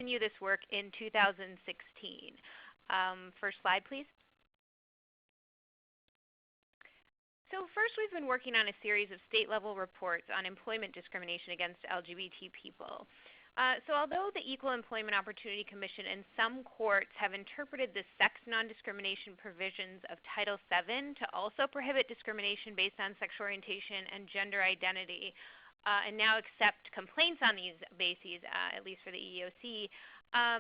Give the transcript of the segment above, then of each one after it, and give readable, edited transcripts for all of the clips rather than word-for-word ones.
continue this work in 2016. First slide, please. So first, we've been working on a series of state-level reports on employment discrimination against LGBT people. So although the Equal Employment Opportunity Commission and some courts have interpreted the sex non-discrimination provisions of Title VII to also prohibit discrimination based on sexual orientation and gender identity, and now accept complaints on these bases, at least for the EEOC,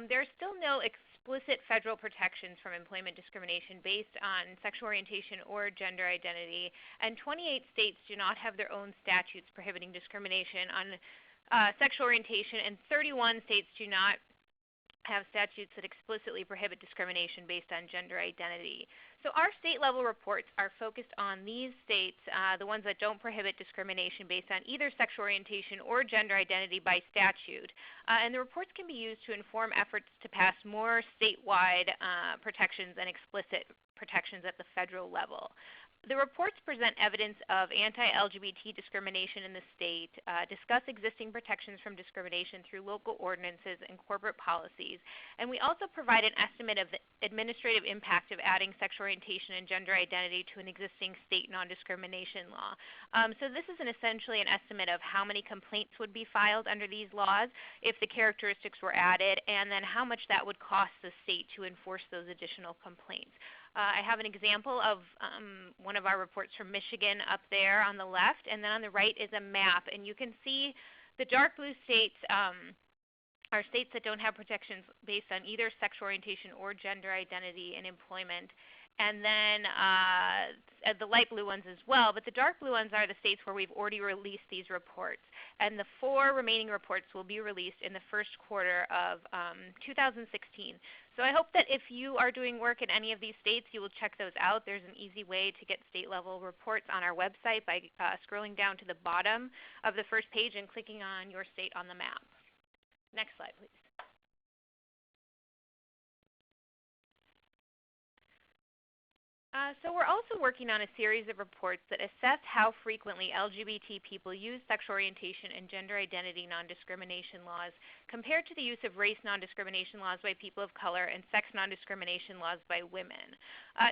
there are still no explicit federal protections from employment discrimination based on sexual orientation or gender identity, and 28 states do not have their own statutes prohibiting discrimination on sexual orientation, and 31 states do not have statutes that explicitly prohibit discrimination based on gender identity. So our state-level reports are focused on these states, the ones that don't prohibit discrimination based on either sexual orientation or gender identity by statute. And the reports can be used to inform efforts to pass more statewide protections and explicit protections at the federal level. The reports present evidence of anti-LGBT discrimination in the state, discuss existing protections from discrimination through local ordinances and corporate policies, and we also provide an estimate of the administrative impact of adding sexual orientation and gender identity to an existing state non-discrimination law. So this is essentially an estimate of how many complaints would be filed under these laws if the characteristics were added, and then how much that would cost the state to enforce those additional complaints. I have an example of one of our reports from Michigan up there on the left, and then on the right is a map. And you can see the dark blue states are states that don't have protections based on either sexual orientation or gender identity in employment. And then the light blue ones as well, but the dark blue ones are the states where we've already released these reports. And the 4 remaining reports will be released in the first quarter of 2016. So I hope that if you are doing work in any of these states, you will check those out. There's an easy way to get state-level reports on our website by scrolling down to the bottom of the first page and clicking on your state on the map. Next slide, please. So we're also working on a series of reports that assess how frequently LGBT people use sexual orientation and gender identity non-discrimination laws compared to the use of race non-discrimination laws by people of color and sex non-discrimination laws by women.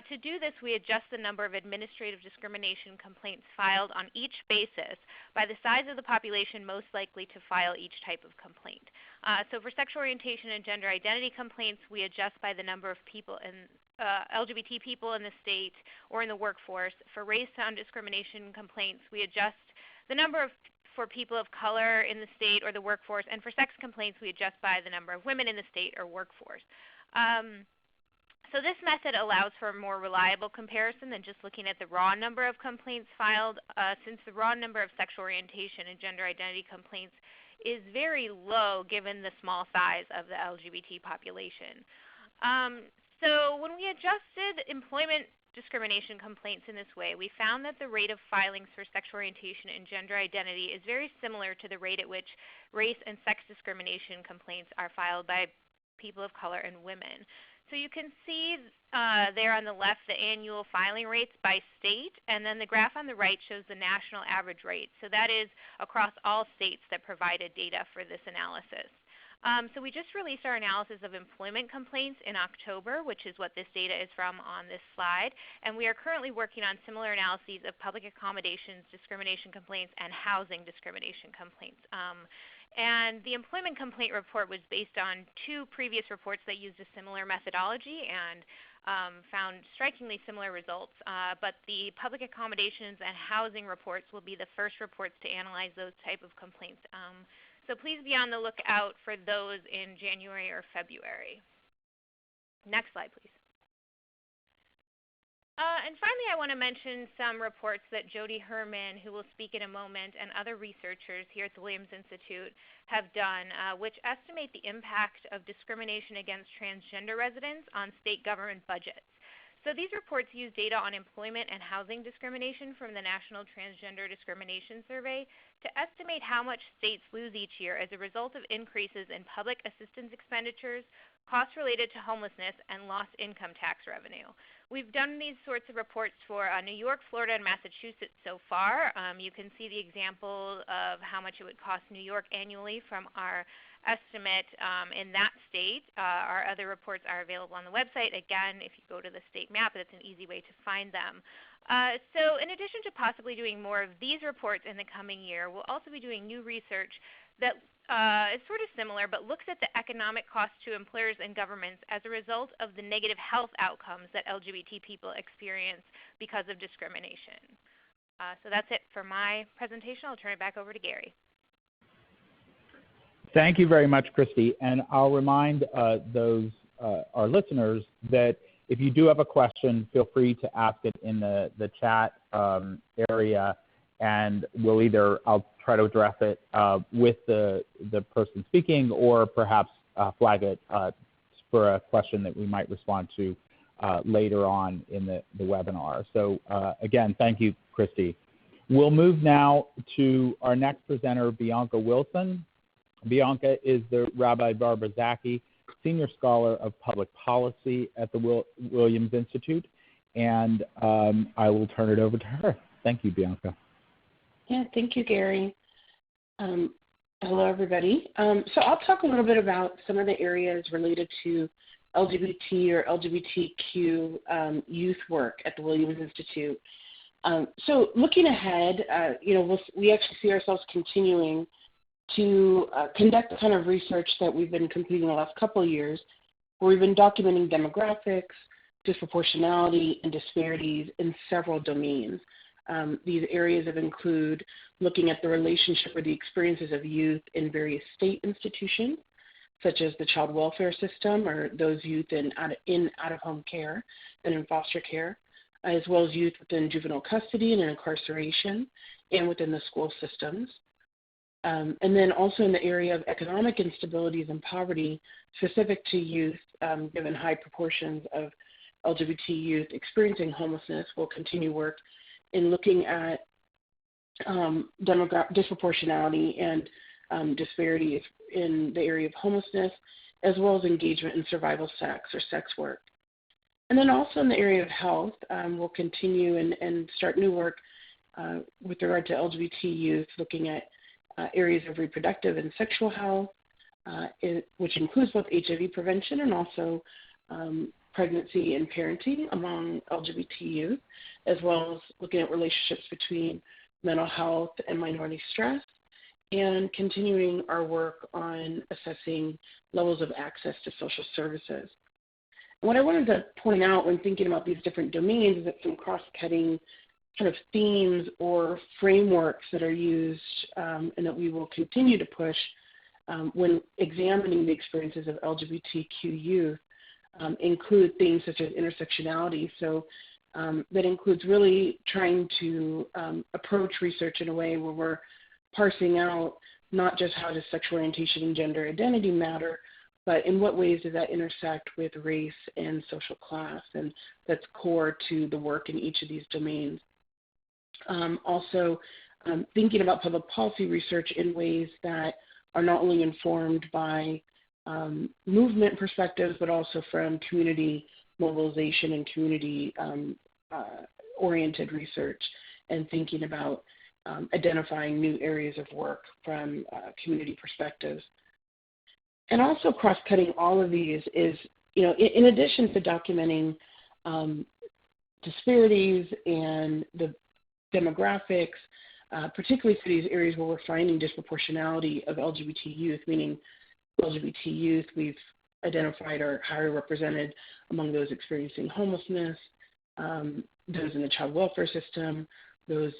To do this, we adjust the number of administrative discrimination complaints filed on each basis by the size of the population most likely to file each type of complaint. So for sexual orientation and gender identity complaints, we adjust by the number of people in LGBT people in the state or in the workforce. For race non-discrimination complaints, we adjust the number for people of color in the state or the workforce, and for sex complaints, we adjust by the number of women in the state or workforce. So this method allows for a more reliable comparison than just looking at the raw number of complaints filed, since the raw number of sexual orientation and gender identity complaints is very low given the small size of the LGBT population. So when we adjusted employment discrimination complaints in this way, we found that the rate of filings for sexual orientation and gender identity is very similar to the rate at which race and sex discrimination complaints are filed by people of color and women. So you can see there on the left the annual filing rates by state, and then the graph on the right shows the national average rate. So that is across all states that provided data for this analysis. So we just released our analysis of employment complaints in October, which is what this data is from on this slide. And we are currently working on similar analyses of public accommodations, discrimination complaints, and housing discrimination complaints. And the employment complaint report was based on 2 previous reports that used a similar methodology and found strikingly similar results. But the public accommodations and housing reports will be the first reports to analyze those type of complaints. So please be on the lookout for those in January or February. Next slide, please. And finally, I want to mention some reports that Jody Herman, who will speak in a moment, and other researchers here at the Williams Institute have done, which estimate the impact of discrimination against transgender residents on state government budgets. So these reports use data on employment and housing discrimination from the National Transgender Discrimination Survey to estimate how much states lose each year as a result of increases in public assistance expenditures, costs related to homelessness, and lost income tax revenue. We've done these sorts of reports for New York, Florida, and Massachusetts so far. You can see the example of how much it would cost New York annually from our estimate in that state. Our other reports are available on the website. Again, if you go to the state map, it's an easy way to find them. So in addition to possibly doing more of these reports in the coming year, we'll also be doing new research that is sort of similar but looks at the economic costs to employers and governments as a result of the negative health outcomes that LGBT people experience because of discrimination. So that's it for my presentation. I'll turn it back over to Gary. Thank you very much, Christy. And I'll remind our listeners that if you do have a question, feel free to ask it in the chat area, and I'll try to address it with the person speaking, or perhaps flag it for a question that we might respond to later on in the webinar. So again, thank you, Christy. We'll move now to our next presenter, Bianca Wilson. Bianca is the Rabbi Barbara Zaki Senior Scholar of Public Policy at the Williams Institute, and I will turn it over to her. Thank you, Bianca. Yeah, thank you, Gary. Hello, everybody. So I'll talk a little bit about some of the areas related to LGBT or LGBTQ youth work at the Williams Institute. So looking ahead, we actually see ourselves continuing to conduct the kind of research that we've been completing the last couple of years, where we've been documenting demographics, disproportionality, and disparities in several domains. These areas include looking at the relationship or the experiences of youth in various state institutions, such as the child welfare system or those youth in out-of-home care and in foster care, as well as youth within juvenile custody and in incarceration and within the school systems. And then also in the area of economic instabilities and poverty specific to youth, given high proportions of LGBT youth experiencing homelessness, we'll continue work in looking at disproportionality and disparities in the area of homelessness, as well as engagement in survival sex or sex work. And then also in the area of health, we'll continue and start new work with regard to LGBT youth, looking at areas of reproductive and sexual health, which includes both HIV prevention and also pregnancy and parenting among LGBT youth, as well as looking at relationships between mental health and minority stress, and continuing our work on assessing levels of access to social services. And what I wanted to point out when thinking about these different domains is that some cross-cutting kind of themes or frameworks that are used and that we will continue to push when examining the experiences of LGBTQ youth include things such as intersectionality. So that includes really trying to approach research in a way where we're parsing out not just how does sexual orientation and gender identity matter, but in what ways does that intersect with race and social class, and that's core to the work in each of these domains. Also, thinking about public policy research in ways that are not only informed by movement perspectives, but also from community mobilization and community oriented research, and thinking about identifying new areas of work from community perspectives. And also cross-cutting all of these is, in addition to documenting disparities and the demographics, particularly for these areas where we're finding disproportionality of LGBT youth, meaning LGBT youth we've identified are higher represented among those experiencing homelessness, those in the child welfare system, those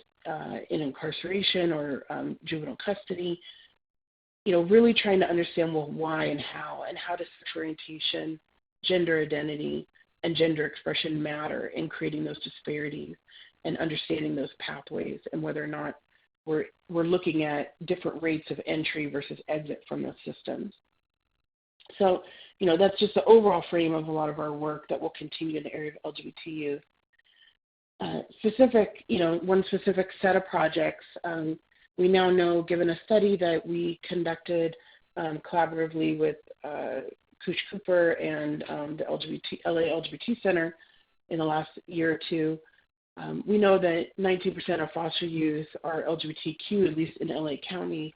in incarceration or juvenile custody, really trying to understand, well, why and how does sexual orientation, gender identity, and gender expression matter in creating those disparities and understanding those pathways, and whether or not we're looking at different rates of entry versus exit from those systems. So, that's just the overall frame of a lot of our work that will continue in the area of LGBT youth. One specific set of projects We now know, given a study that we conducted collaboratively with Kush Cooper and the LA LGBT Center in the last year or two, we know that 19% of foster youth are LGBTQ, at least in LA County.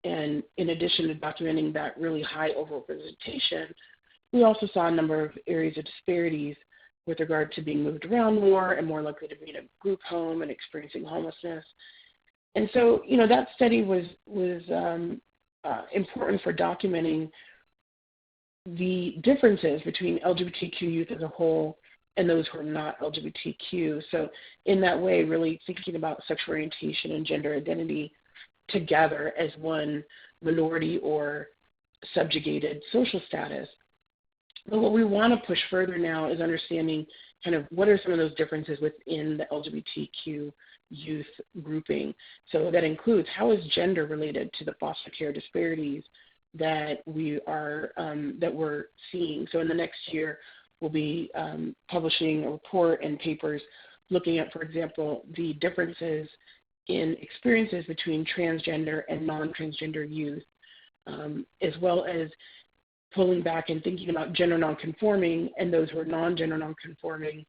And in addition to documenting that really high overrepresentation, we also saw a number of areas of disparities with regard to being moved around more and more likely to be in a group home and experiencing homelessness. And so, that study was important for documenting the differences between LGBTQ youth as a whole and those who are not LGBTQ. So in that way, really thinking about sexual orientation and gender identity together as one minority or subjugated social status. But what we want to push further now is understanding kind of what are some of those differences within the LGBTQ youth grouping. So that includes how is gender related to the foster care disparities that we're seeing. So in the next year, we'll be publishing a report and papers looking at, for example, the differences in experiences between transgender and non-transgender youth, as well as pulling back and thinking about gender nonconforming and those who are non-gender nonconforming,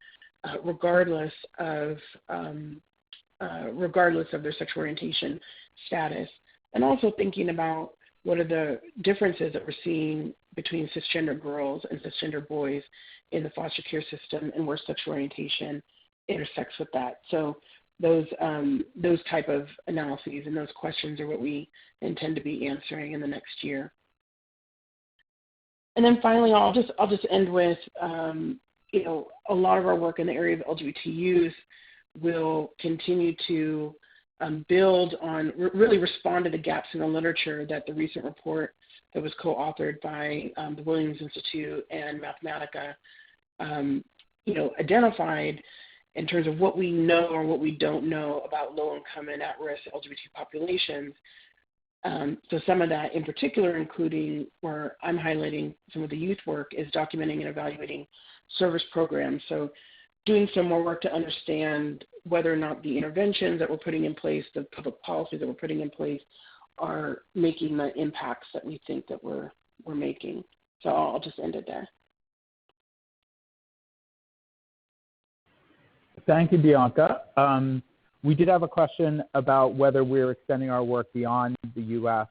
regardless of their sexual orientation status, and also thinking about what are the differences that we're seeing between cisgender girls and cisgender boys in the foster care system and where sexual orientation intersects with that. So those type of analyses and those questions are what we intend to be answering in the next year. And then finally, I'll just end with, a lot of our work in the area of LGBT youth will continue to build on, really respond to the gaps in the literature that the recent report that was co-authored by the Williams Institute and Mathematica, identified in terms of what we know or what we don't know about low-income and at-risk LGBT populations. So some of that in particular, including where I'm highlighting some of the youth work, is documenting and evaluating service programs. So doing some more work to understand whether or not the interventions that we're putting in place, the public policies that we're putting in place, are making the impacts that we think that we're making. So I'll just end it there. Thank you, Bianca. We did have a question about whether we're extending our work beyond the U.S.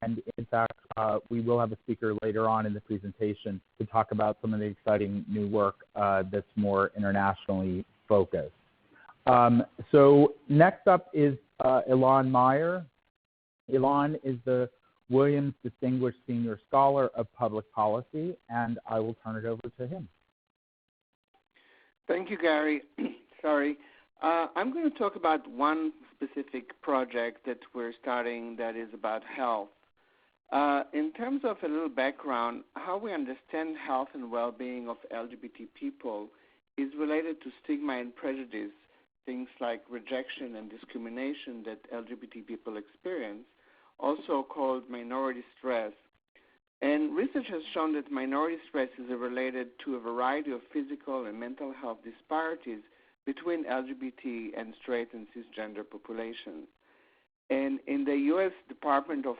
And in fact, we will have a speaker later on in the presentation to talk about some of the exciting new work that's more internationally focused. So next up is Ilan Meyer. Ilan is the Williams Distinguished Senior Scholar of Public Policy, and I will turn it over to him. Thank you, Gary. Sorry. I'm going to talk about one specific project that we're starting that is about health. In terms of a little background, how we understand health and well-being of LGBT people is related to stigma and prejudice, things like rejection and discrimination that LGBT people experience, also called minority stress. And research has shown that minority stress is related to a variety of physical and mental health disparities between LGBT and straight and cisgender populations. And in the U.S. Department of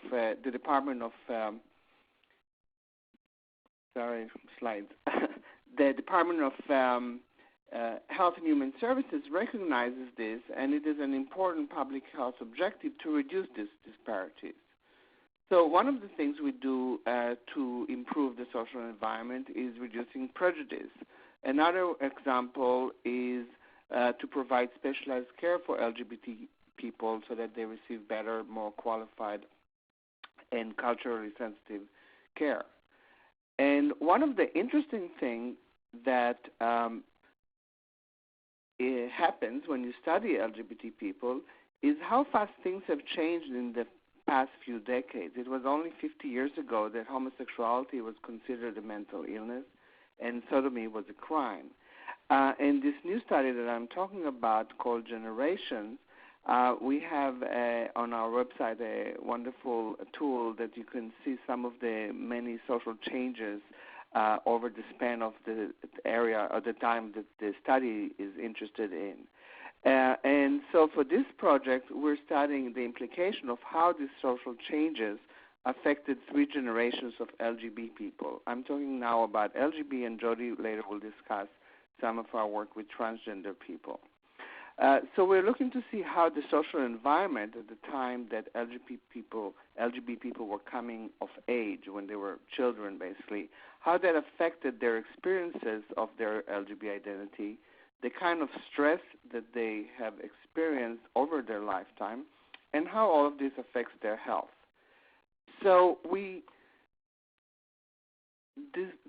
Health and Human Services recognizes this, and it is an important public health objective to reduce these disparities. So one of the things we do to improve the social environment is reducing prejudice. Another example is to provide specialized care for LGBT people so that they receive better, more qualified, and culturally sensitive care. And one of the interesting things that it happens when you study LGBT people is how fast things have changed in the past few decades. It was only 50 years ago that homosexuality was considered a mental illness and sodomy was a crime. In this new study that I'm talking about called Generations, we have on our website a wonderful tool that you can see some of the many social changes over the span of the area or the time that the study is interested in. And so for this project, we're studying the implication of how these social changes affected 3 generations of LGBT people. I'm talking now about LGBT, and Jody later will discuss some of our work with transgender people. So we're looking to see how the social environment at the time that LGBT people were coming of age, when they were children basically, how that affected their experiences of their LGBT identity, the kind of stress that they have experienced over their lifetime, and how all of this affects their health. So we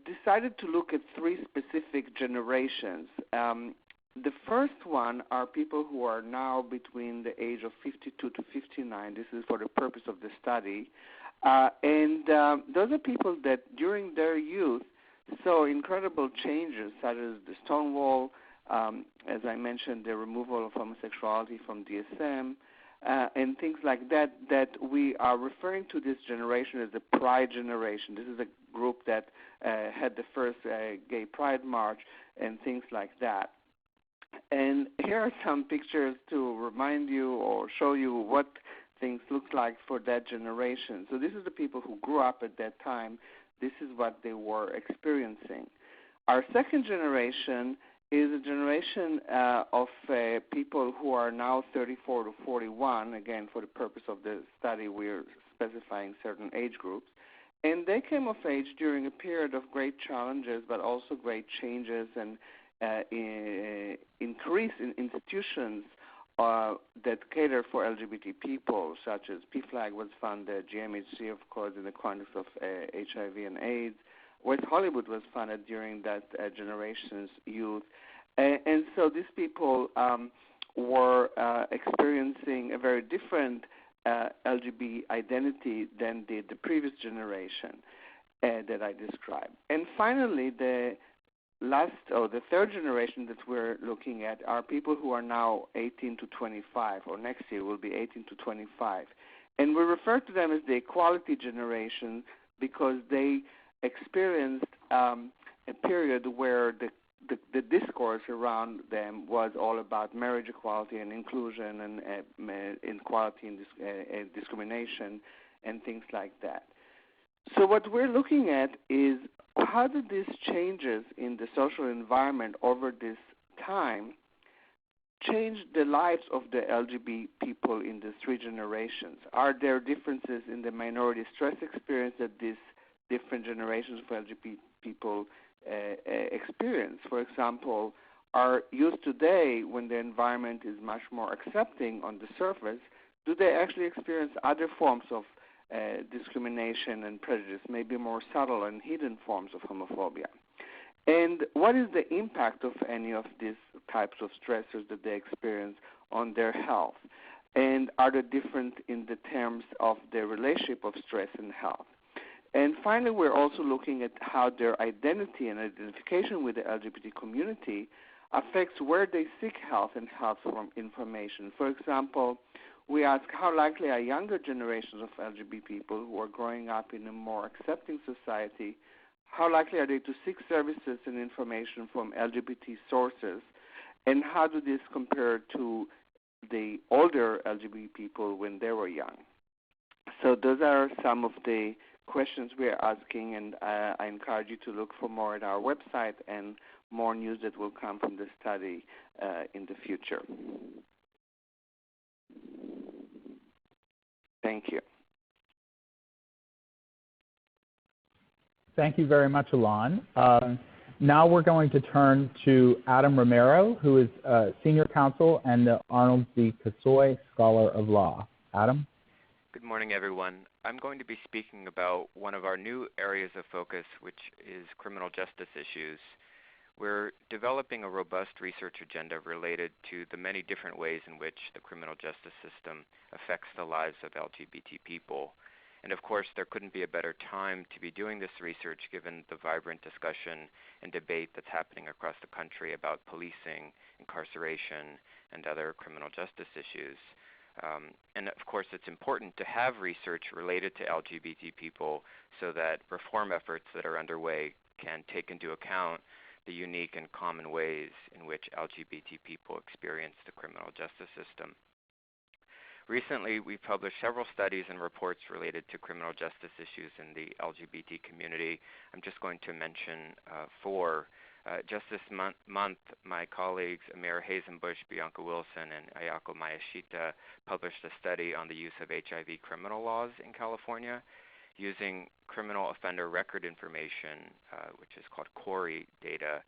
decided to look at 3 specific generations. The first one are people who are now between the age of 52 to 59. This is for the purpose of the study. And those are people that during their youth saw incredible changes, such as the Stonewall, as I mentioned, the removal of homosexuality from DSM, and things like that, that we are referring to this generation as the Pride generation. This is a group that had the first Gay Pride March and things like that. And here are some pictures to remind you or show you what things looked like for that generation. So this is the people who grew up at that time. This is what they were experiencing. Our second generation is a generation of people who are now 34 to 41. Again, for the purpose of the study, we're specifying certain age groups. And they came of age during a period of great challenges, but also great changes and increase in institutions that cater for LGBT people, such as PFLAG was funded, GMHC, of course, in the context of HIV and AIDS. West Hollywood was funded during that generation's youth. And so these people were experiencing a very different LGBT identity than did the previous generation that I described. And finally, the third generation that we're looking at are people who are now 18 to 25, or next year will be 18 to 25. And we refer to them as the equality generation because they experienced a period where the discourse around them was all about marriage equality and inclusion and inequality and discrimination and things like that. So what we're looking at is how did these changes in the social environment over this time change the lives of the LGBT people in the 3 generations? Are there differences in the minority stress experience that these different generations of LGBT people experience? For example, are youth today, when the environment is much more accepting on the surface, do they actually experience other forms of discrimination and prejudice, maybe more subtle and hidden forms of homophobia? And what is the impact of any of these types of stressors that they experience on their health? And are they different in the terms of the relationship of stress and health? And finally, we're also looking at how their identity and identification with the LGBT community affects where they seek health and health information. For example, we ask how likely are younger generations of LGBT people who are growing up in a more accepting society, how likely are they to seek services and information from LGBT sources, and how do this compare to the older LGBT people when they were young? So those are some of the questions we are asking, and I encourage you to look for more at our website and more news that will come from the study in the future. Thank you. Thank you very much, Alon. Now we're going to turn to Adam Romero, who is Senior Counsel and the Arnold Z. Kasoy Scholar of Law. Adam? Good morning, everyone. I'm going to be speaking about one of our new areas of focus, which is criminal justice issues. We're developing a robust research agenda related to the many different ways in which the criminal justice system affects the lives of LGBT people. And of course, there couldn't be a better time to be doing this research given the vibrant discussion and debate that's happening across the country about policing, incarceration, and other criminal justice issues. And of course, it's important to have research related to LGBT people so that reform efforts that are underway can take into account the unique and common ways in which LGBT people experience the criminal justice system. Recently, we've published several studies and reports related to criminal justice issues in the LGBT community. I'm just going to mention four. Just this month, my colleagues Amira Hazenbush, Bianca Wilson, and Ayako Mayashita published a study on the use of HIV criminal laws in California. Using criminal offender record information, which is called CORI data,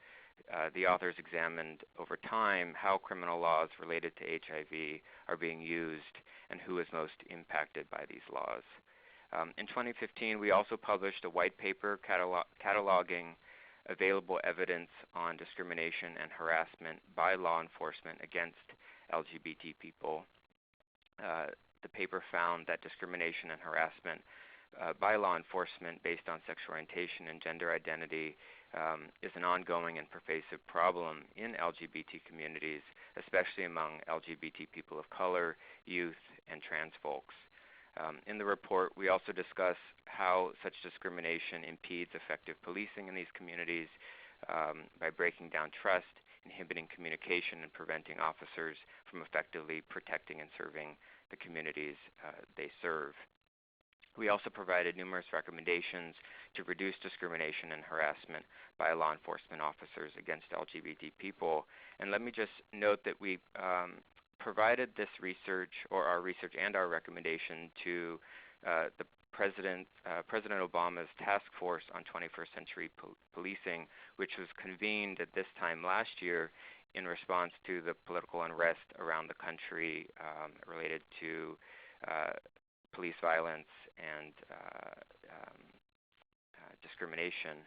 the authors examined over time how criminal laws related to HIV are being used and who is most impacted by these laws. In 2015, we also published a white paper cataloging available evidence on discrimination and harassment by law enforcement against LGBT people. The paper found that discrimination and harassment by law enforcement based on sexual orientation and gender identity is an ongoing and pervasive problem in LGBT communities, especially among LGBT people of color, youth, and trans folks. In the report, we also discuss how such discrimination impedes effective policing in these communities by breaking down trust, inhibiting communication, and preventing officers from effectively protecting and serving the communities they serve. We also provided numerous recommendations to reduce discrimination and harassment by law enforcement officers against LGBT people. And let me just note that we provided this research, or our research and our recommendation, to the President Obama's Task Force on 21st Century Policing, which was convened at this time last year in response to the political unrest around the country related to police violence and discrimination.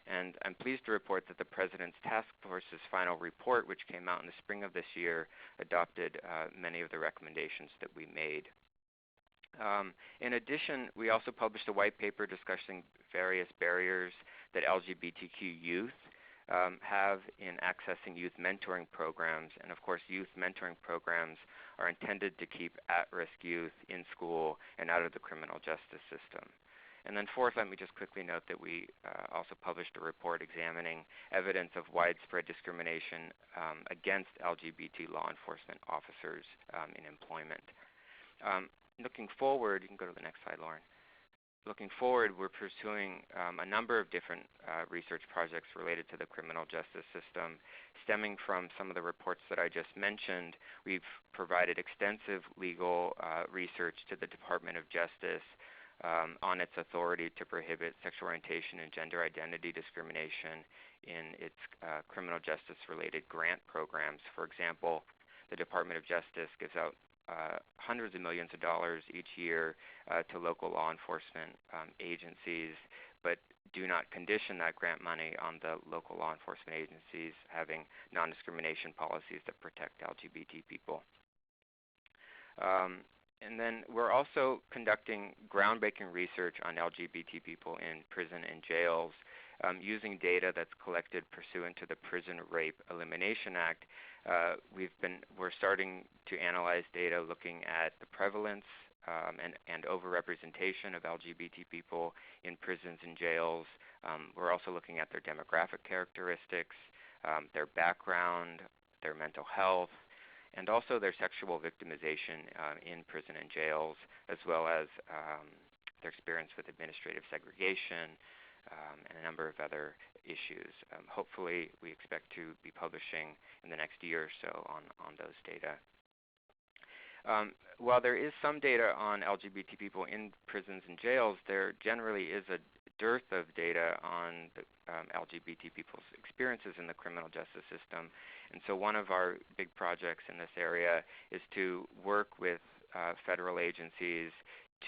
And I'm pleased to report that the President's Task Force's final report, which came out in the spring of this year, adopted many of the recommendations that we made. In addition, we also published a white paper discussing various barriers that LGBTQ youth have in accessing youth mentoring programs. And of course, youth mentoring programs are intended to keep at-risk youth in school and out of the criminal justice system. And then fourth, let me just quickly note that we also published a report examining evidence of widespread discrimination against LGBT law enforcement officers in employment. Looking forward, you can go to the next slide, Lauren. Looking forward, we're pursuing a number of different research projects related to the criminal justice system. Stemming from some of the reports that I just mentioned, we've provided extensive legal research to the Department of Justice on its authority to prohibit sexual orientation and gender identity discrimination in its criminal justice-related grant programs. For example, the Department of Justice gives out hundreds of millions of dollars each year to local law enforcement agencies, but do not condition that grant money on the local law enforcement agencies having non-discrimination policies that protect LGBT people. And then we're also conducting groundbreaking research on LGBT people in prison and jails using data that's collected pursuant to the Prison Rape Elimination Act. We're starting to analyze data looking at the prevalence and overrepresentation of LGBT people in prisons and jails. We're also looking at their demographic characteristics, their background, their mental health, and also their sexual victimization in prison and jails, as well as their experience with administrative segregation and a number of other issues. Hopefully, we expect to be publishing in the next year or so on those data. While there is some data on LGBT people in prisons and jails, there generally is a dearth of data on the LGBT people's experiences in the criminal justice system. And so one of our big projects in this area is to work with federal agencies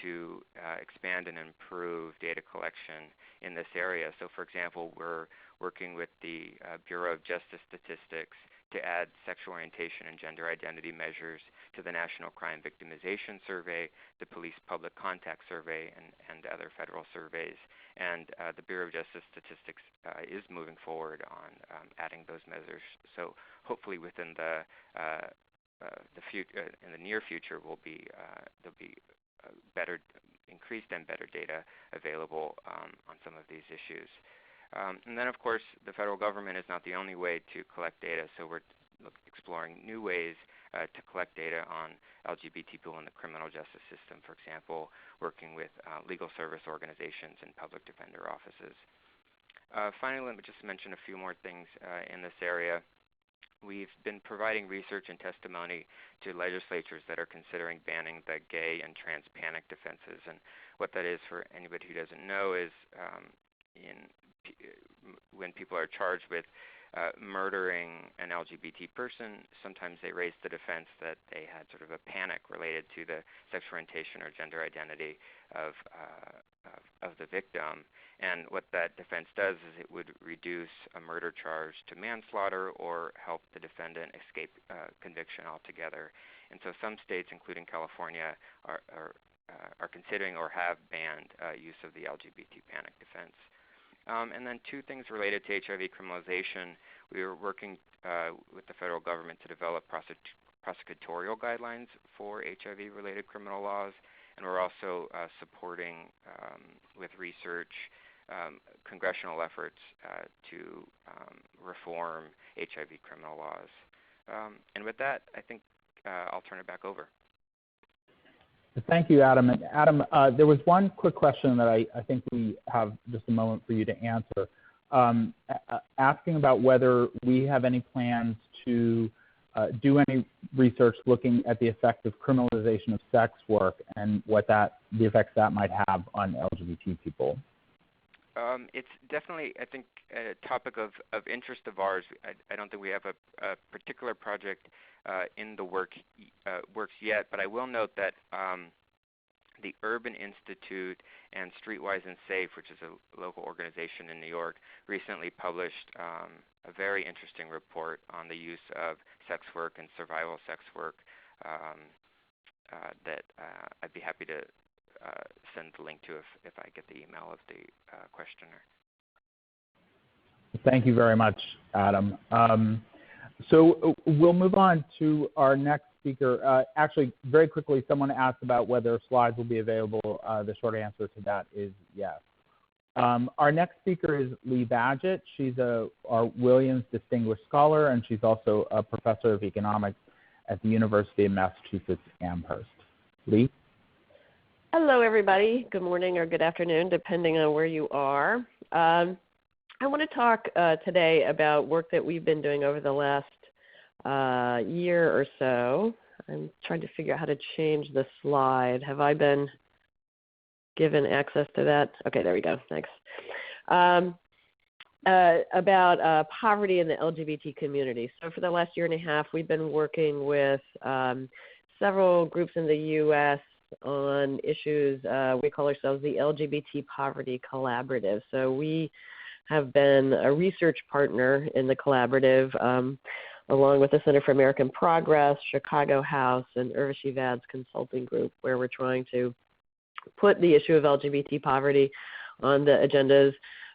to expand and improve data collection in this area. So for example, we're working with the Bureau of Justice Statistics to add sexual orientation and gender identity measures to the National Crime Victimization Survey, the Police Public Contact Survey, and other federal surveys. And the Bureau of Justice Statistics is moving forward on adding those measures. So hopefully within the in the near future, there'll be better, increased and better data available on some of these issues. And then, of course, the federal government is not the only way to collect data, so we're exploring new ways to collect data on LGBT people in the criminal justice system, for example, working with legal service organizations and public defender offices. Finally, let me just mention a few more things in this area. We've been providing research and testimony to legislatures that are considering banning the gay and trans panic defenses. And what that is, for anybody who doesn't know, is when people are charged with murdering an LGBT person, sometimes they raise the defense that they had sort of a panic related to the sexual orientation or gender identity of the victim. And what that defense does is it would reduce a murder charge to manslaughter or help the defendant escape conviction altogether. And so some states, including California, are considering or have banned use of the LGBT panic defense. And then two things related to HIV criminalization. We are working with the federal government to develop prosecutorial guidelines for HIV-related criminal laws, and we're also supporting with research congressional efforts to reform HIV criminal laws. And with that, I think I'll turn it back over. Thank you, Adam. And Adam, there was one quick question that I think we have just a moment for you to answer, asking about whether we have any plans to do any research looking at the effect of criminalization of sex work and what the effects that might have on LGBT people. It's definitely, I think, a topic of interest of ours. I don't think we have a particular project in the works yet, but I will note that the Urban Institute and Streetwise and Safe, which is a local organization in New York, recently published a very interesting report on the use of sex work and survival sex work that I'd be happy to send the link to if I get the email of the questioner. Thank you very much, Adam. So we'll move on to our next speaker. Actually, very quickly, someone asked about whether slides will be available. The short answer to that is yes. Our next speaker is Lee Badgett. She's our Williams Distinguished Scholar, and she's also a professor of economics at the University of Massachusetts Amherst. Lee? Hello, everybody. Good morning or good afternoon, depending on where you are. I want to talk today about work that we've been doing over the last year or so. I'm trying to figure out how to change the slide. Have I been given access to that? Okay, there we go. Thanks. About poverty in the LGBT community. So for the last year and a half, we've been working with several groups in the U.S. on issues. We call ourselves the LGBT Poverty Collaborative. So we have been a research partner in the collaborative, along with the Center for American Progress, Chicago House, and Urvashi Vad's consulting group, where we're trying to put the issue of LGBT poverty on the agendas,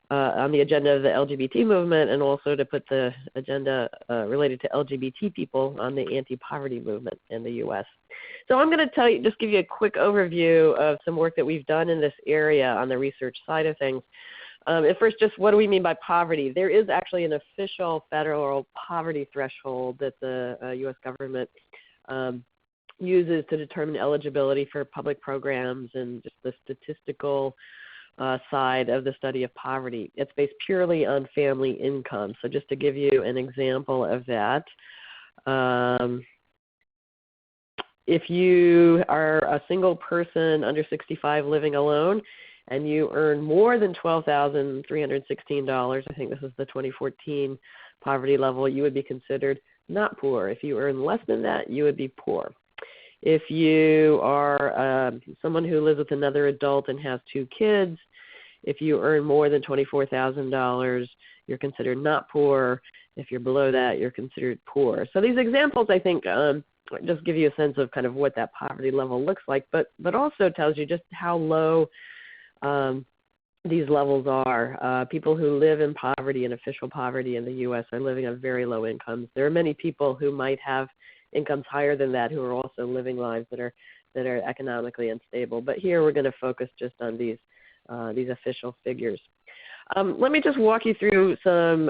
on the agenda of the LGBT movement, and also to put the agenda related to LGBT people on the anti-poverty movement in the U.S. So I'm going to just give you a quick overview of some work that we've done in this area on the research side of things. At first, just what do we mean by poverty? There is actually an official federal poverty threshold that the U.S. government uses to determine eligibility for public programs and just the statistical side of the study of poverty. It's based purely on family income. So just to give you an example of that, if you are a single person under 65 living alone and you earn more than $12,316, I think this is the 2014 poverty level, you would be considered not poor. If you earn less than that, you would be poor. If you are someone who lives with another adult and has 2 kids, if you earn more than $24,000, you're considered not poor. If you're below that, you're considered poor. So these examples, I think, just give you a sense of kind of what that poverty level looks like, but also tells you just how low these levels are. People who live in poverty and official poverty in the U.S. are living on very low incomes. There are many people who might have incomes higher than that who are also living lives that are economically unstable. But here we're going to focus just on these official figures. Let me just walk you through some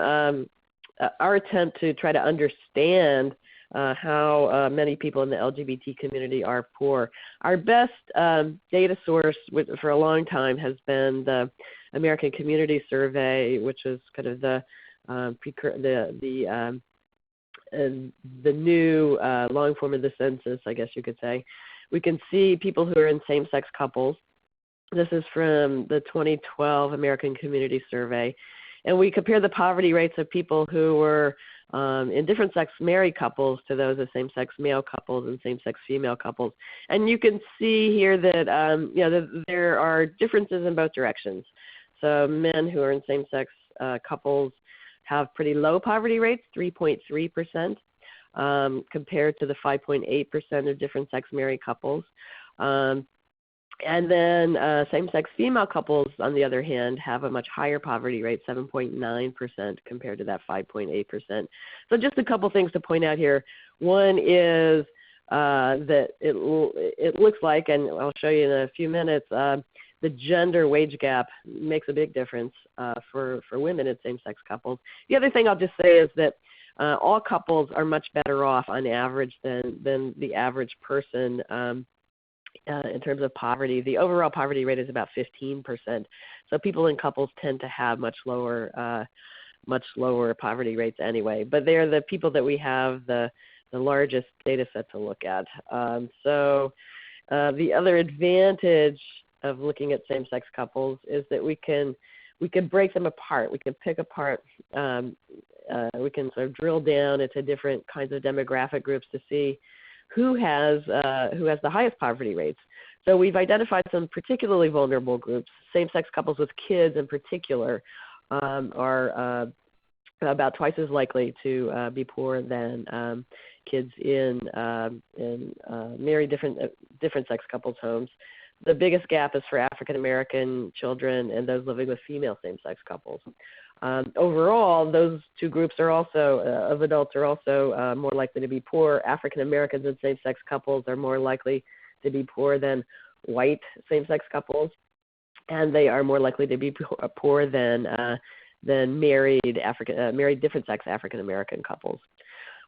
our attempt to try to understand how many people in the LGBT community are poor. Our best data source for a long time has been the American Community Survey, which is kind of the new long form of the census, I guess you could say. We can see people who are in same-sex couples. This is from the 2012 American Community Survey. And we compare the poverty rates of people who were in different sex married couples to those of same-sex male couples and same-sex female couples. And you can see here that, that there are differences in both directions. So men who are in same-sex couples have pretty low poverty rates, 3.3%, compared to the 5.8% of different sex married couples. And then same-sex female couples, on the other hand, have a much higher poverty rate, 7.9% compared to that 5.8%. So just a couple things to point out here. One is that it looks like, and I'll show you in a few minutes, the gender wage gap makes a big difference for women in same-sex couples. The other thing I'll just say is that all couples are much better off on average than the average person in terms of poverty. The overall poverty rate is about 15%. So people in couples tend to have much lower poverty rates anyway. But they're the people that we have the largest data set to look at. So the other advantage of looking at same-sex couples is that we can break them apart. We can pick apart. We can sort of drill down into different kinds of demographic groups to see who has the highest poverty rates. So we've identified some particularly vulnerable groups. Same-sex couples with kids in particular are about twice as likely to be poor than kids in married different sex couples' homes. The biggest gap is for African American children and those living with female same-sex couples. Overall, those two groups are also of adults are also more likely to be poor. African Americans and same-sex couples are more likely to be poor than white same-sex couples, and they are more likely to be poor than married different sex African American couples.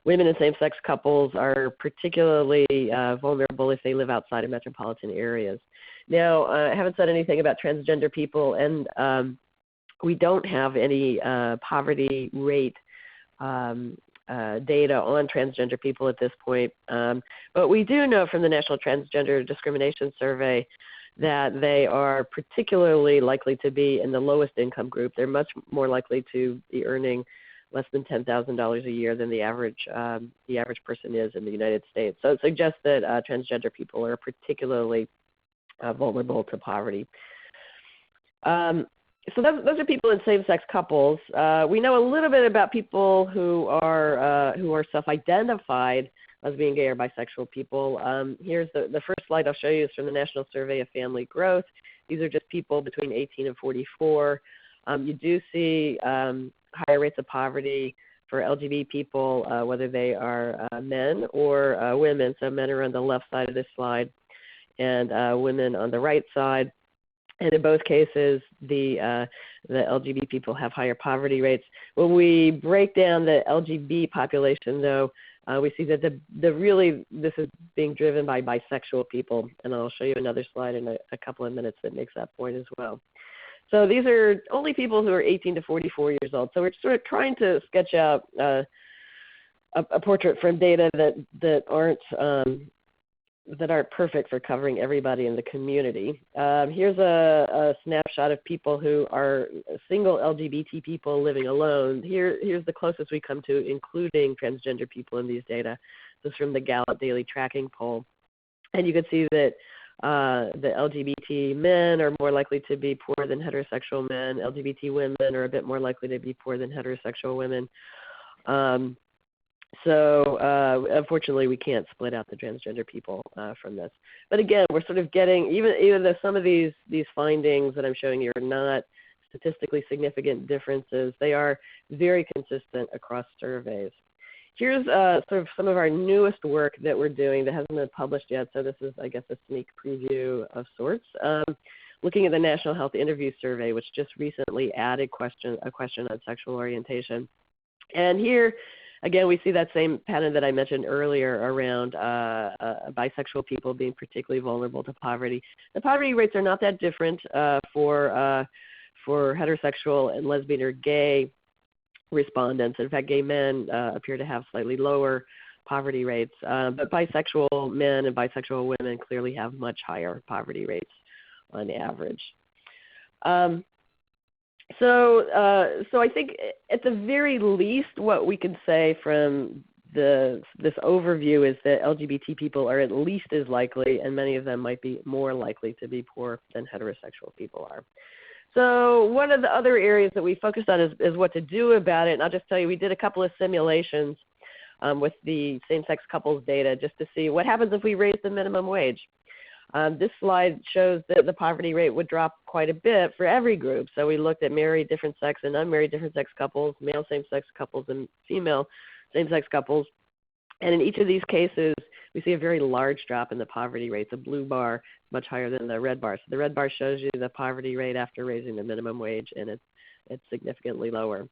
Women in same-sex couples are particularly vulnerable if they live outside of metropolitan areas. Now, I haven't said anything about transgender people, and we don't have any poverty rate data on transgender people at this point. But we do know from the National Transgender Discrimination Survey that they are particularly likely to be in the lowest income group. They're much more likely to be earning less than $10,000 a year than the average person is in the United States. So it suggests that transgender people are particularly vulnerable to poverty. So those are people in same-sex couples. We know a little bit about people who are self-identified as being gay or bisexual people. Here's the first slide I'll show you is from the National Survey of Family Growth. These are just people between 18 and 44. You do see higher rates of poverty for LGBT people, whether they are men or women. So men are on the left side of this slide and women on the right side. And in both cases, the LGBT people have higher poverty rates. When we break down the LGBT population, though, we see that this is being driven by bisexual people. And I'll show you another slide in a couple of minutes that makes that point as well. So these are only people who are 18 to 44 years old. So we're sort of trying to sketch out a portrait from data that aren't perfect for covering everybody in the community. Here's a snapshot of people who are single LGBT people living alone. Here's the closest we come to including transgender people in these data. This is from the Gallup Daily Tracking Poll. And you can see that the LGBT men are more likely to be poor than heterosexual men. LGBT women are a bit more likely to be poor than heterosexual women. So unfortunately, we can't split out the transgender people from this. But again, we're sort of getting, even though some of these findings that I'm showing you are not statistically significant differences, they are very consistent across surveys. Here's sort of some of our newest work that we're doing that hasn't been published yet. So this is, I guess, a sneak preview of sorts. looking at the National Health Interview Survey, which just recently added a question on sexual orientation. And here, again, we see that same pattern that I mentioned earlier around bisexual people being particularly vulnerable to poverty. The poverty rates are not that different for heterosexual and lesbian or gay respondents. In fact, gay men appear to have slightly lower poverty rates, but bisexual men and bisexual women clearly have much higher poverty rates on average. So I think at the very least what we can say from this overview is that LGBT people are at least as likely, and many of them might be more likely to be poor than heterosexual people are. So one of the other areas that we focused on is what to do about it. And I'll just tell you, we did a couple of simulations with the same-sex couples data just to see what happens if we raise the minimum wage. This slide shows that the poverty rate would drop quite a bit for every group. So we looked at married different-sex and unmarried different-sex couples, male same-sex couples and female same-sex couples. And in each of these cases, we see a very large drop in the poverty rate. The blue bar much higher than the red bar. So the red bar shows you the poverty rate after raising the minimum wage, and it's significantly lower.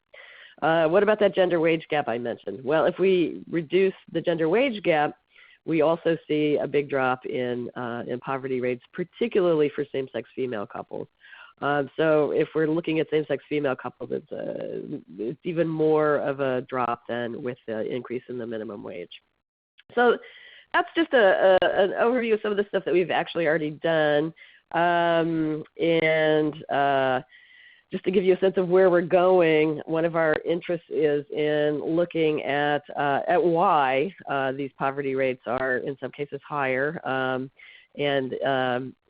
What about that gender wage gap I mentioned? Well, if we reduce the gender wage gap, we also see a big drop in poverty rates, particularly for same-sex female couples. So if we're looking at same-sex female couples, it's even more of a drop than with the increase in the minimum wage. So that's just an overview of some of the stuff that we've actually already done. Just to give you a sense of where we're going, one of our interests is in looking at why these poverty rates are in some cases higher.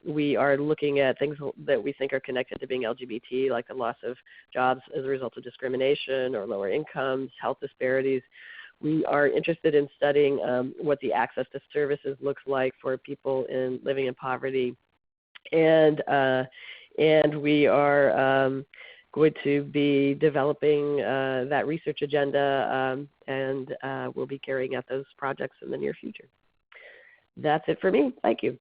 We are looking at things that we think are connected to being LGBT, like the loss of jobs as a result of discrimination or lower incomes, health disparities. We are interested in studying what the access to services looks like for people living in poverty. And we are going to be developing that research agenda, and we'll be carrying out those projects in the near future. That's it for me. Thank you.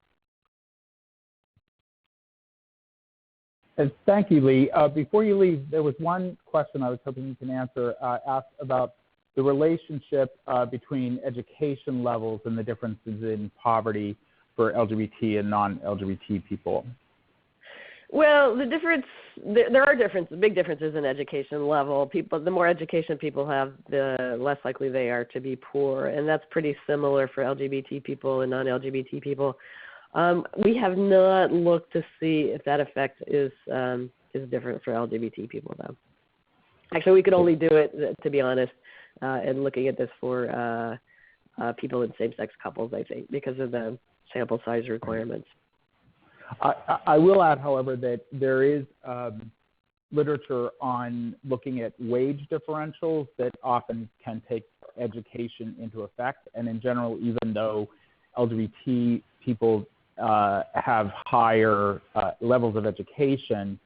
Thank you, Lee. Before you leave, there was one question I was hoping you can answer, asked about the relationship between education levels and the differences in poverty for LGBT and non-LGBT people. Well, there are big differences in education level. The more education people have, the less likely they are to be poor, and that's pretty similar for LGBT people and non-LGBT people. We have not looked to see if that effect is different for LGBT people, though. Actually, we could only do it, to be honest, and looking at this for people in same-sex couples, I think, because of the sample size requirements. I will add, however, that there is literature on looking at wage differentials that often can take education into effect. And in general, even though LGBT people have higher levels of education,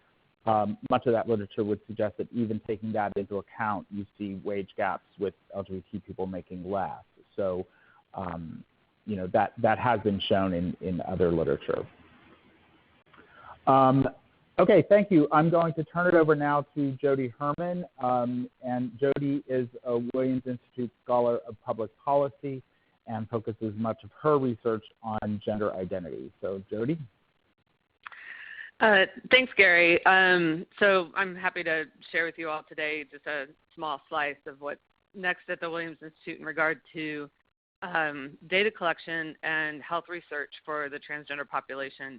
much of that literature would suggest that even taking that into account, you see wage gaps with LGBT people making less. So, that has been shown in other literature. Okay, thank you. I'm going to turn it over now to Jody Herman. And Jody is a Williams Institute Scholar of Public Policy and focuses much of her research on gender identity. So, Jody? Thanks, Gary. So I'm happy to share with you all today just a small slice of what's next at the Williams Institute in regard to data collection and health research for the transgender population.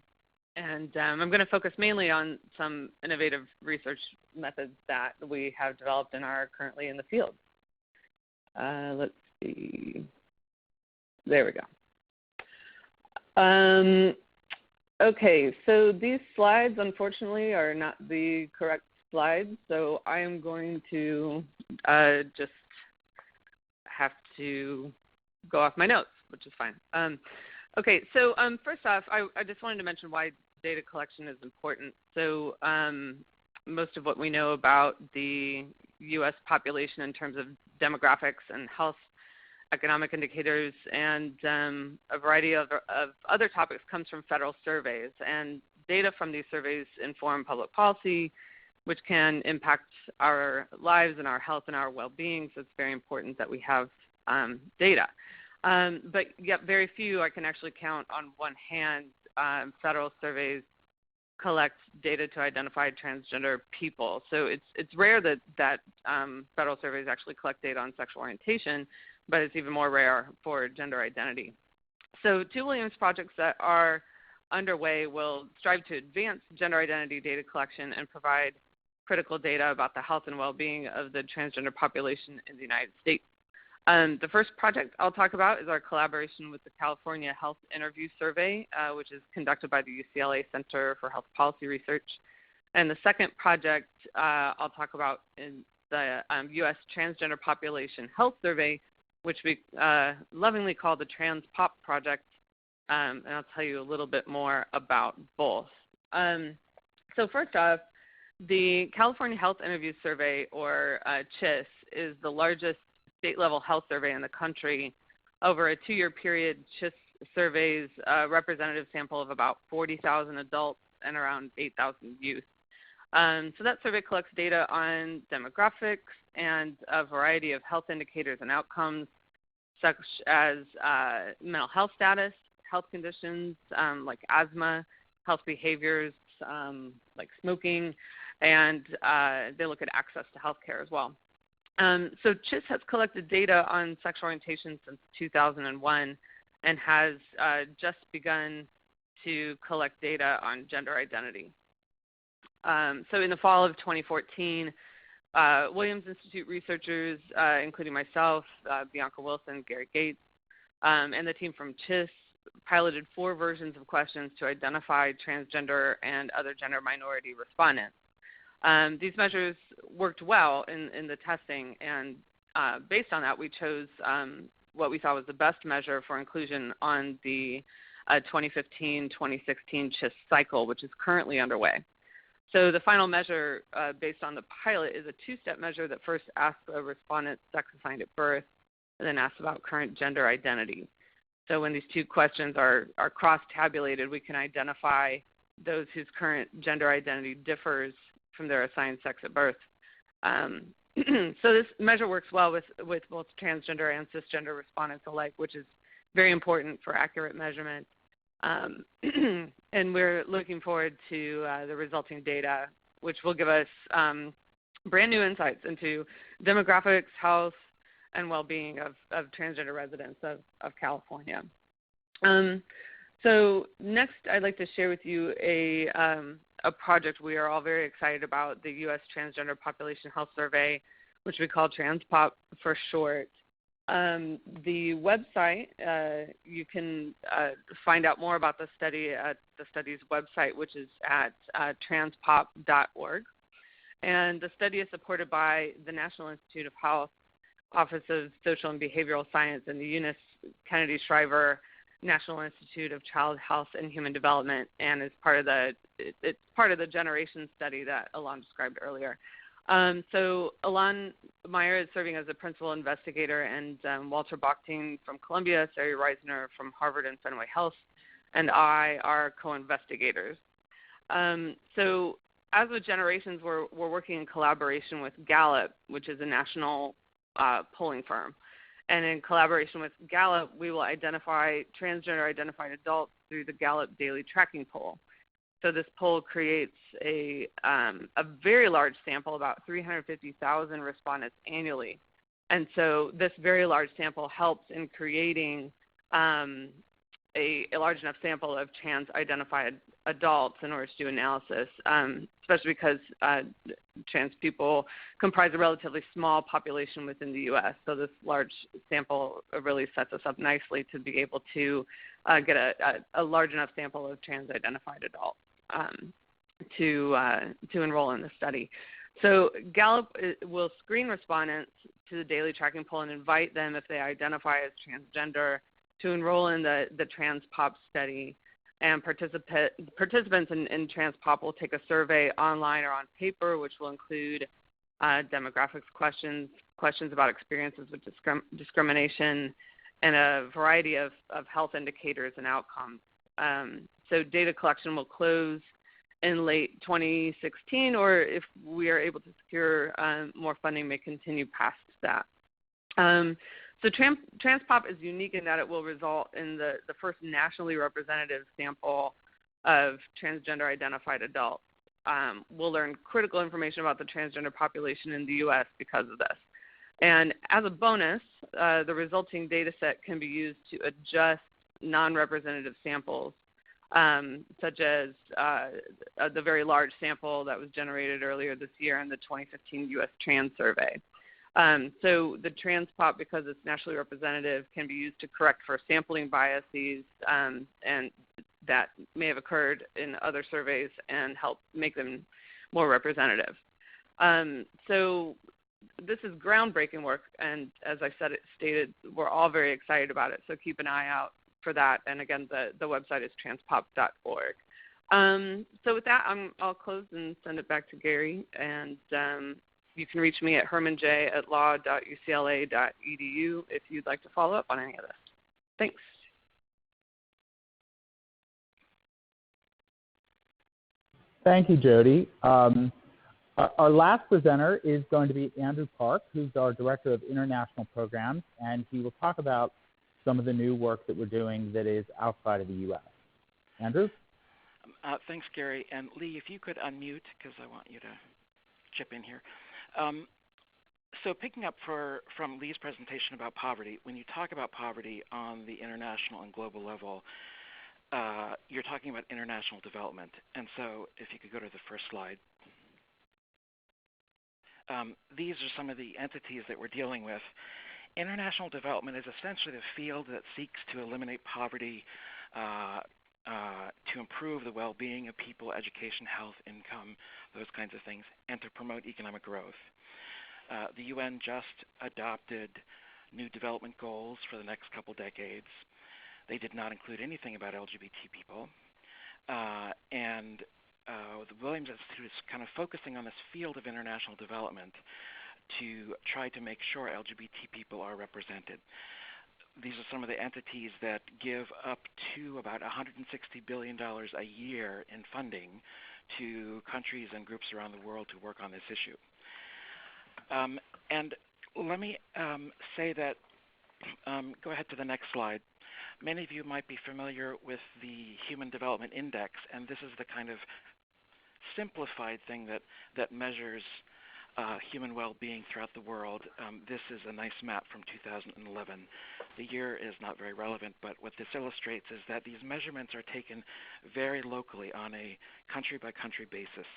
And I'm going to focus mainly on some innovative research methods that we have developed and are currently in the field. Let's see. There we go. Okay, so these slides, unfortunately, are not the correct slides, so I am going to just have to go off my notes, which is fine. Okay, so first off, I just wanted to mention why data collection is important. So most of what we know about the U.S. population in terms of demographics and health economic indicators and a variety of other topics comes from federal surveys. And data from these surveys inform public policy, which can impact our lives and our health and our well-being. So it's very important that we have data. But yet very few, I can actually count on one hand, federal surveys collect data to identify transgender people. So it's rare that federal surveys actually collect data on sexual orientation, but it's even more rare for gender identity. So 2 Williams projects that are underway will strive to advance gender identity data collection and provide critical data about the health and well-being of the transgender population in the United States. The first project I'll talk about is our collaboration with the California Health Interview Survey, which is conducted by the UCLA Center for Health Policy Research. And the second project I'll talk about is the U.S. Transgender Population Health Survey, which we lovingly call the TransPop Project, and I'll tell you a little bit more about both. So first off, the California Health Interview Survey, or CHIS, is the largest state-level health survey in the country. Over a 2-year period, CHIS surveys a representative sample of about 40,000 adults and around 8,000 youth. So that survey collects data on demographics and a variety of health indicators and outcomes, such as mental health status, health conditions like asthma, health behaviors like smoking, and they look at access to health care as well. So CHIS has collected data on sexual orientation since 2001 and has just begun to collect data on gender identity. So in the fall of 2014, Williams Institute researchers, including myself, Bianca Wilson, Gary Gates, and the team from CHIS, piloted 4 versions of questions to identify transgender and other gender minority respondents. These measures worked well in the testing, and based on that, we chose what we thought was the best measure for inclusion on the 2015-2016 CHIS cycle, which is currently underway. So the final measure based on the pilot is a 2-step measure that first asks a respondent's sex assigned at birth and then asks about current gender identity. So when these 2 questions are cross-tabulated, we can identify those whose current gender identity differs from their assigned sex at birth. So this measure works well with both transgender and cisgender respondents alike, which is very important for accurate measurement. And we're looking forward to the resulting data, which will give us brand new insights into demographics, health, and well-being of transgender residents of California. So next, I'd like to share with you a project we are all very excited about, the U.S. Transgender Population Health Survey, which we call TransPop for short. The website, you can find out more about the study at the study's website, which is at transpop.org. And the study is supported by the National Institute of Health, Office of Social and Behavioral Science, and the Eunice Kennedy Shriver National Institute of Child Health and Human Development, and is it's part of the generation study that Alon described earlier. So Alon Meyer is serving as a principal investigator, and Walter Bakhtin from Columbia, Sari Reisner from Harvard and Fenway Health, and I are co-investigators. So as with generations, we're working in collaboration with Gallup, which is a national polling firm. And in collaboration with Gallup, we will identify transgender identified adults through the Gallup Daily Tracking Poll. So this poll creates a very large sample, about 350,000 respondents annually. And so this very large sample helps in creating a large enough sample of trans-identified adults in order to do analysis, especially because trans people comprise a relatively small population within the U.S. So this large sample really sets us up nicely to be able to get a large enough sample of trans-identified adults to enroll in the study. So Gallup will screen respondents to the daily tracking poll and invite them, if they identify as transgender, to enroll in the TransPop study. And participants in TransPop will take a survey online or on paper, which will include demographics questions about experiences with discrimination, and a variety of health indicators and outcomes. So data collection will close in late 2016, or if we are able to secure more funding, may continue past that. So TransPop is unique in that it will result in the first nationally representative sample of transgender identified adults. We'll learn critical information about the transgender population in the U.S. because of this. And as a bonus, the resulting data set can be used to adjust non-representative samples, such as the very large sample that was generated earlier this year in the 2015 U.S. Trans Survey. So the TransPop, because it's nationally representative, can be used to correct for sampling biases and that may have occurred in other surveys and help make them more representative. So this is groundbreaking work, and as I stated, we're all very excited about it, so keep an eye out for that. And again, the website is transpop.org. So with that, I'll close and send it back to Gary, and you can reach me at hermanj@law.ucla.edu if you'd like to follow up on any of this. Thanks. Thank you, Jody. Our last presenter is going to be Andrew Park, who's our Director of International Programs, and he will talk about some of the new work that we're doing that is outside of the U.S. Andrew? Thanks, Gary. And Lee, if you could unmute, because I want you to chip in here. So picking up from Lee's presentation about poverty, when you talk about poverty on the international and global level, you're talking about international development. And so if you could go to the first slide. These are some of the entities that we're dealing with. International development is essentially the field that seeks to eliminate poverty, to improve the well-being of people, education, health, income, those kinds of things, and to promote economic growth. The UN just adopted new development goals for the next couple decades. They did not include anything about LGBT people. And the Williams Institute is kind of focusing on this field of international development to try to make sure LGBT people are represented. These are some of the entities that give up to about $160 billion a year in funding to countries and groups around the world to work on this issue. And let me say that, go ahead to the next slide. Many of you might be familiar with the Human Development Index, and this is the kind of simplified thing that measures human well-being throughout the world. This is a nice map from 2011. The year is not very relevant, but what this illustrates is that these measurements are taken very locally on a country-by-country basis.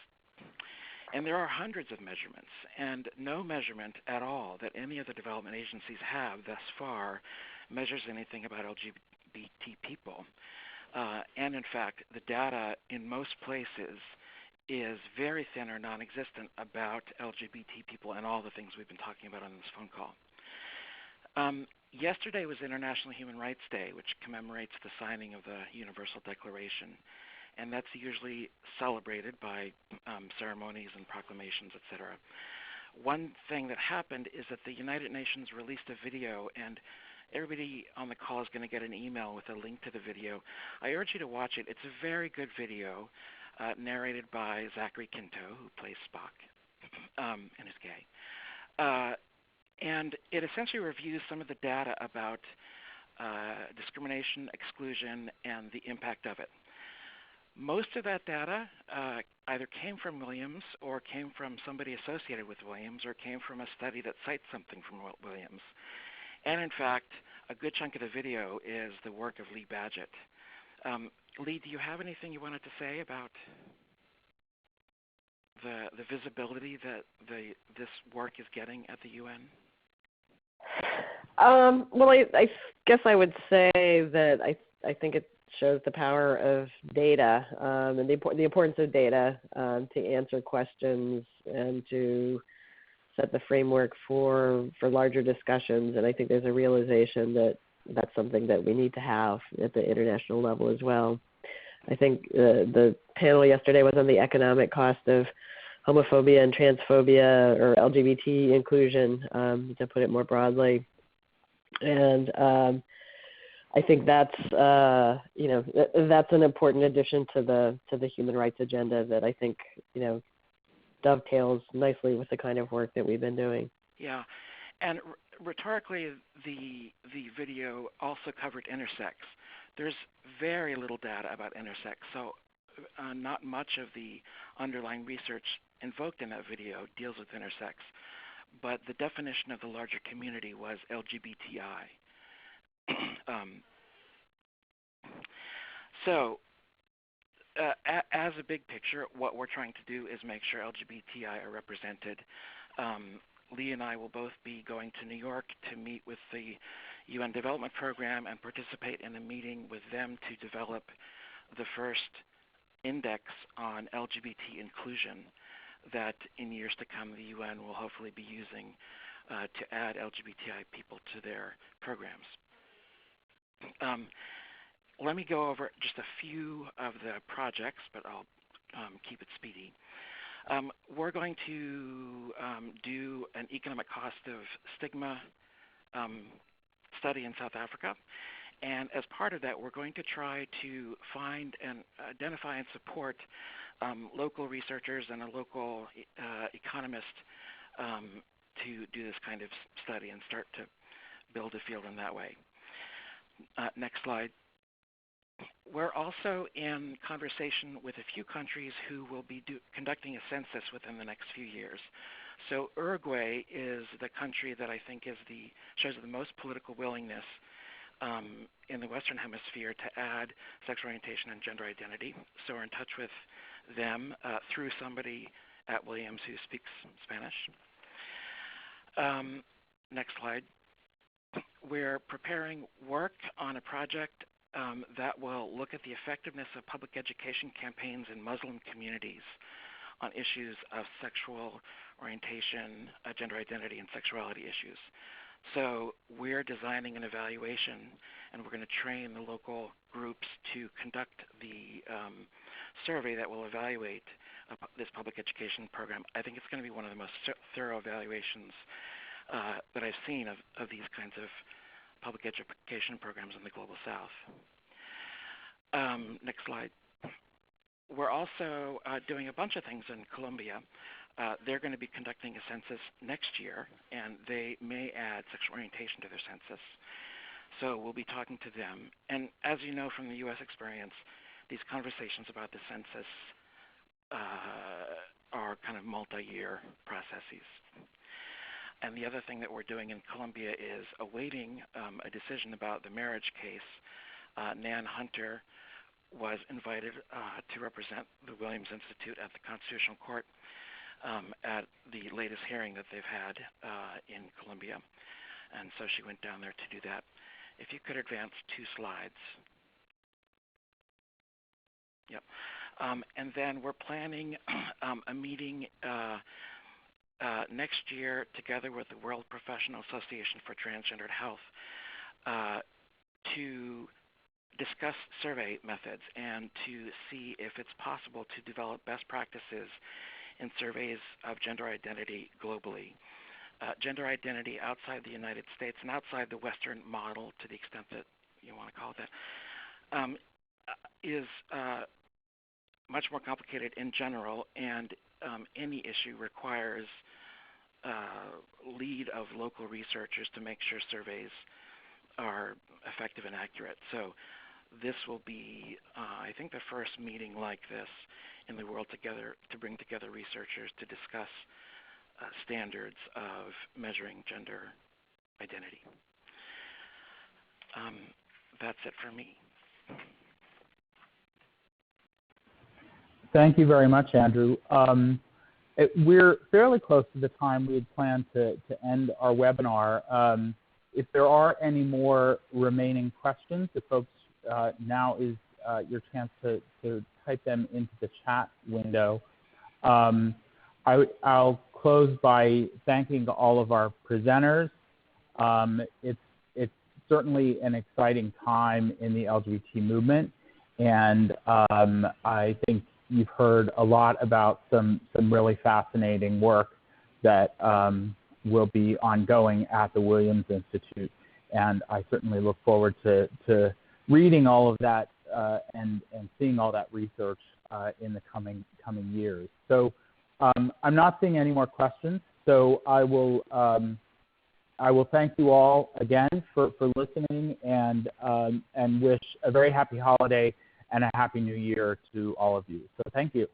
And there are hundreds of measurements, and no measurement at all that any of the development agencies have thus far measures anything about LGBT people. And in fact, the data in most places is very thin or non-existent about LGBT people and all the things we've been talking about on this phone call. Yesterday was International Human Rights Day, which commemorates the signing of the Universal Declaration, and that's usually celebrated by ceremonies and proclamations, etc. One thing that happened is that the United Nations released a video, and everybody on the call is going to get an email with a link to the video. I urge you to watch it. It's a very good video. Narrated by Zachary Quinto, who plays Spock, and is gay. And it essentially reviews some of the data about discrimination, exclusion, and the impact of it. Most of that data either came from Williams or came from somebody associated with Williams or came from a study that cites something from Williams. And in fact, a good chunk of the video is the work of Lee Badgett. Lee, do you have anything you wanted to say about the visibility that this work is getting at the UN? Well, I guess I would say that I think it shows the power of data and the importance of data to answer questions and to set the framework for larger discussions. And I think there's a realization that that's something that we need to have at the international level as well. I think the panel yesterday was on the economic cost of homophobia and transphobia, or LGBT inclusion, to put it more broadly. And I think that's that's an important addition to the human rights agenda that I think dovetails nicely with the kind of work that we've been doing. Yeah, and rhetorically, the video also covered intersex. There's very little data about intersex, so not much of the underlying research invoked in that video deals with intersex, but the definition of the larger community was LGBTI. As a big picture, what we're trying to do is make sure LGBTI are represented. Lee and I will both be going to New York to meet with the UN Development Program and participate in a meeting with them to develop the first index on LGBT inclusion that in years to come the UN will hopefully be using to add LGBTI people to their programs. Let me go over just a few of the projects, but I'll keep it speedy. We're going to do an economic cost of stigma study in South Africa. And as part of that, we're going to try to find and identify and support local researchers and a local economist to do this kind of study and start to build a field in that way. Next slide. We're also in conversation with a few countries who will be conducting a census within the next few years. So Uruguay is the country that I think shows the most political willingness in the Western Hemisphere to add sexual orientation and gender identity. So we're in touch with them through somebody at Williams who speaks Spanish. Next slide. We're preparing work on a project that will look at the effectiveness of public education campaigns in Muslim communities on issues of sexual orientation, gender identity, and sexuality issues. So we're designing an evaluation, and we're going to train the local groups to conduct the survey that will evaluate this public education program. I think it's going to be one of the most thorough evaluations that I've seen of these kinds of public education programs in the Global South. Next slide. We're also doing a bunch of things in Colombia. They're going to be conducting a census next year, and they may add sexual orientation to their census. So we'll be talking to them. And as you know from the U.S. experience, these conversations about the census are kind of multi-year processes. And the other thing that we're doing in Colombia is awaiting a decision about the marriage case. Nan Hunter was invited to represent the Williams Institute at the Constitutional Court at the latest hearing that they've had in Colombia. And so she went down there to do that. If you could advance 2 slides. Yep. And then we're planning a meeting next year together with the World Professional Association for Transgendered Health to discuss survey methods and to see if it's possible to develop best practices in surveys of gender identity globally. Gender identity outside the United States and outside the Western model, to the extent that you want to call it that, is much more complicated in general, and any issue requires lead of local researchers to make sure surveys are effective and accurate. So this will be, I think, the first meeting like this in the world together to bring together researchers to discuss standards of measuring gender identity. That's it for me. Thank you very much, Andrew. We're fairly close to the time we had planned to end our webinar. If there are any more remaining questions, the folks, now is your chance to type them into the chat window. I'll close by thanking all of our presenters. It's certainly an exciting time in the LGBT movement, and I think you've heard a lot about some really fascinating work that will be ongoing at the Williams Institute. and I certainly look forward to reading all of that and seeing all that research in the coming years. So I'm not seeing any more questions, so I will thank you all again for listening, and wish a very happy holiday and a happy new year to all of you. So thank you.